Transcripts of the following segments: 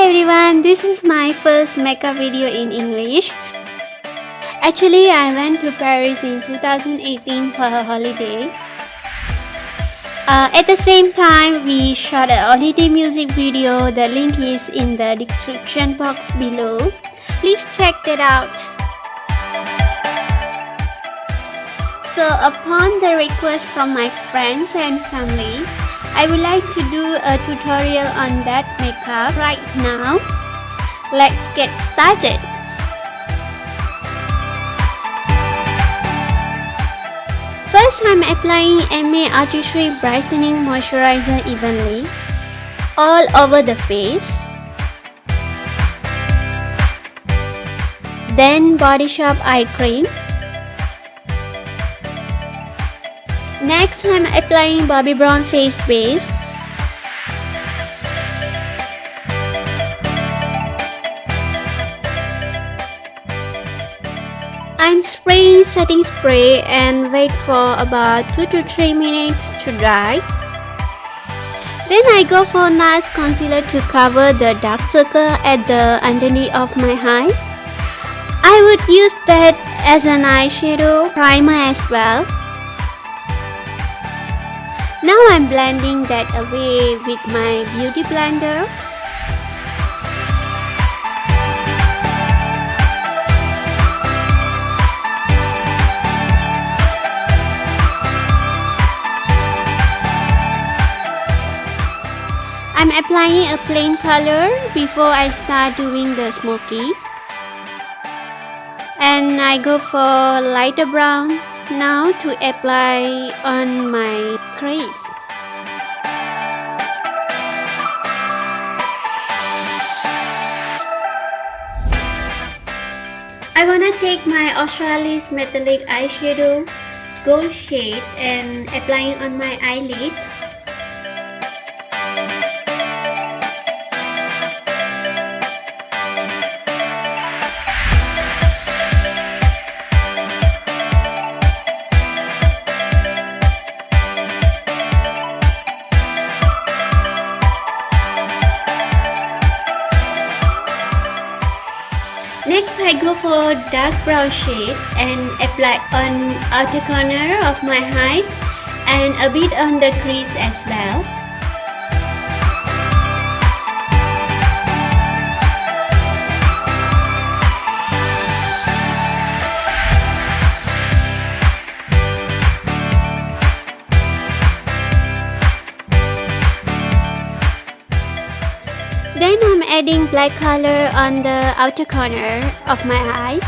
everyone, this is my first makeup video in English. Actually, I went to Paris in 2018 for a holiday. At the same time, we shot a holiday music video. The link is in the description box below. Please check that out. So upon the request from my friends and family, I would like to do a tutorial on that makeup right now. Let's get started. First, I'm applying Amway Artistry Brightening Moisturizer evenly all over the face. Then Body Shop Eye Cream. Next, I'm applying Bobbi Brown Face base. I'm spraying setting spray and wait for about 2 to 3 minutes to dry. Then I go for Nars concealer to cover the dark circle at the underneath of my eyes. I would use that as an eyeshadow primer as well. Now I'm blending that away with my beauty blender. I'm applying a plain color before I start doing the Smokey. And I go for lighter brown now to apply on my crease. I wanna take my Australis Metallix eyeshadow, gold shade, and applying on my eyelid. Next, I go for dark brown shade and apply on outer corner of my eyes and a bit on the crease as well. Then I'm adding black color on the outer corner of my eyes.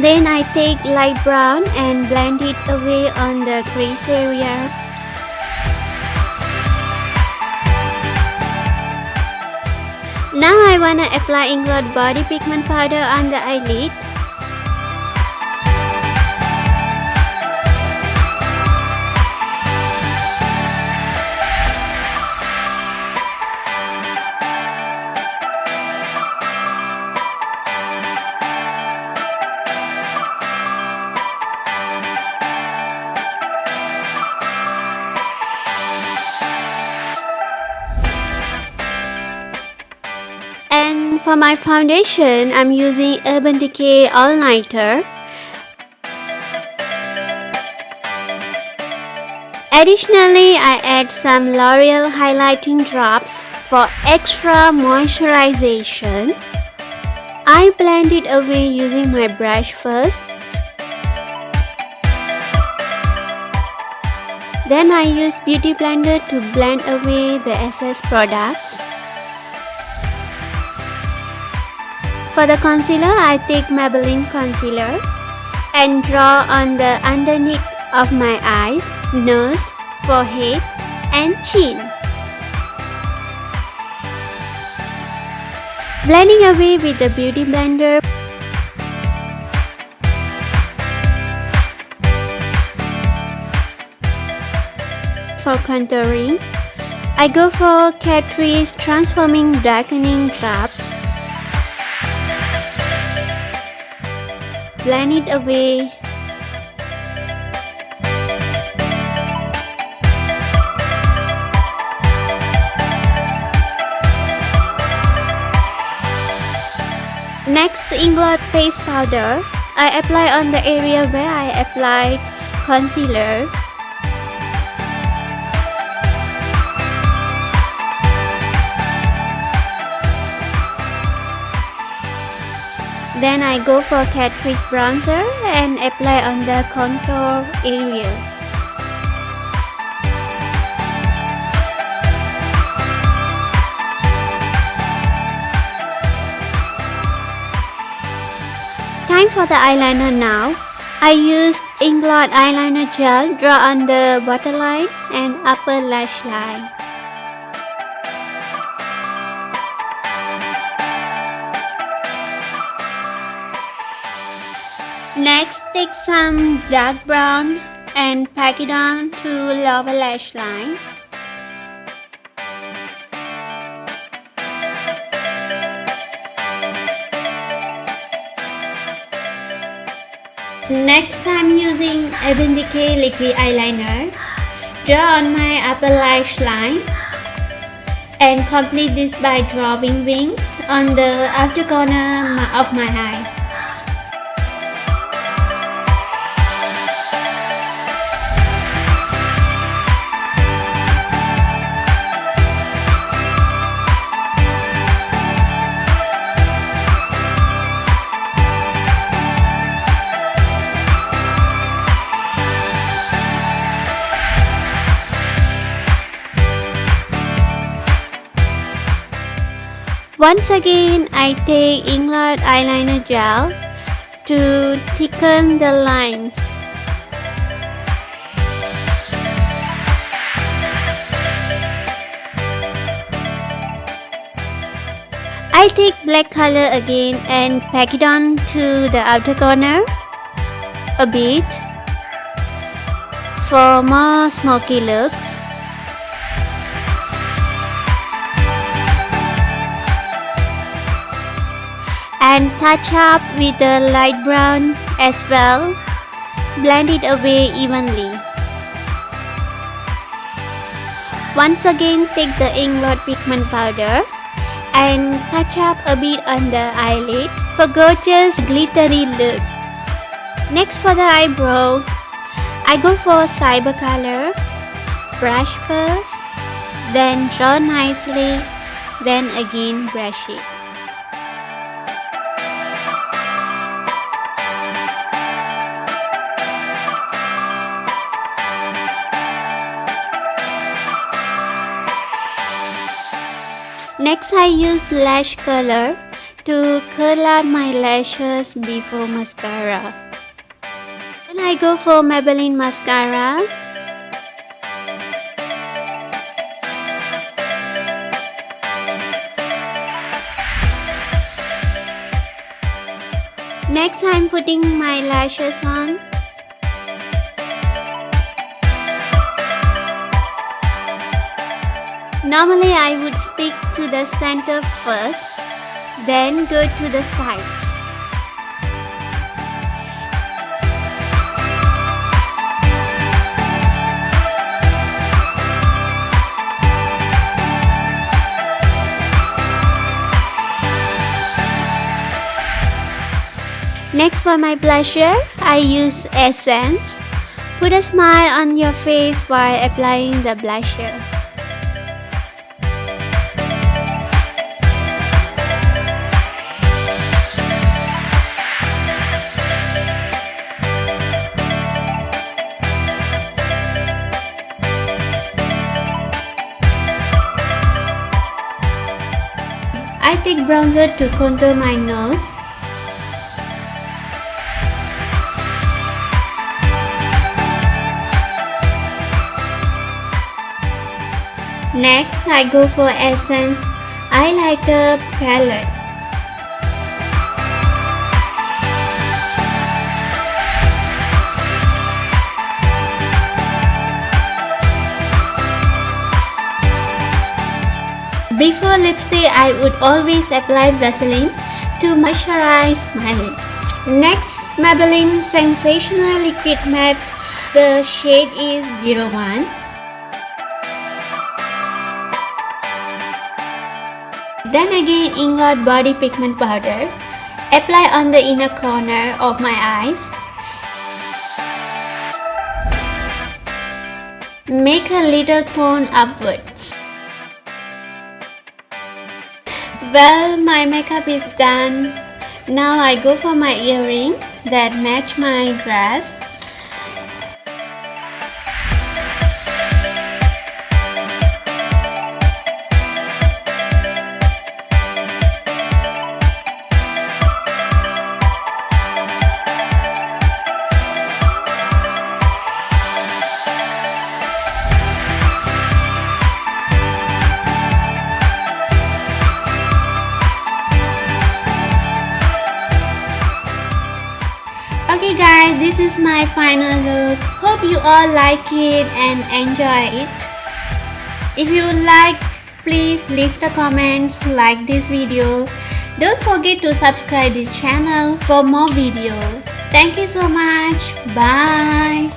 Then I take light brown and blend it away on the crease area. Now I wanna apply Inglot body pigment powder on the eyelid. And for my foundation, I'm using Urban Decay All Nighter. Additionally, I add some L'Oreal highlighting drops for extra moisturization. I blend it away using my brush first. Then I use Beauty Blender to blend away the excess products. For the concealer, I take Maybelline concealer and draw on the underneath of my eyes, nose, forehead, and chin. Blending away with the beauty blender. For contouring, I go for Catrice Transforming Darkening Drops. Blend it away. Next, Inglot Face Powder. I apply on the area where I applied concealer. Then I go for Catrice bronzer and apply on the contour area. Time for the eyeliner now. I used Inglot Eyeliner Gel, draw on the waterline and upper lash line. Next, take some dark brown and pack it on to lower lash line. Next, I'm using Decay liquid eyeliner. Draw on my upper lash line and complete this by drawing wings on the outer corner of my eyes. Once again, I take Inglot Eyeliner Gel to thicken the lines. I take black color again and pack it on to the outer corner a bit for more smoky looks. And touch up with the light brown as well. Blend it away evenly. Once again, take the Inglot pigment powder and touch up a bit on the eyelid for gorgeous glittery look. Next, for the eyebrow, I go for cyber color. Brush first, then draw nicely, then again brush it. Next, I use lash curler to curl up my lashes before mascara. Then I go for Maybelline mascara. Next, I'm putting my lashes on. Normally, I would stick to the center first, then go to the sides. Next, for my blusher, I use Essence. Put a smile on your face while applying the blusher. I take bronzer to contour my nose. Next, I go for Essence Eyeliner Palette. Before lipstick, I would always apply Vaseline to moisturize my lips. Next, Maybelline Sensational Liquid Matte. The shade is 01. Then again, Inglot Body Pigment Powder. Apply on the inner corner of my eyes. Make a little tone upwards. Well, my makeup is done. Now I go for my earring that match my dress. Okay guys, this is my final look. Hope you all like it and enjoy it. If you liked, please leave the comments, like this video. Don't forget to subscribe this channel for more videos. Thank you so much. Bye.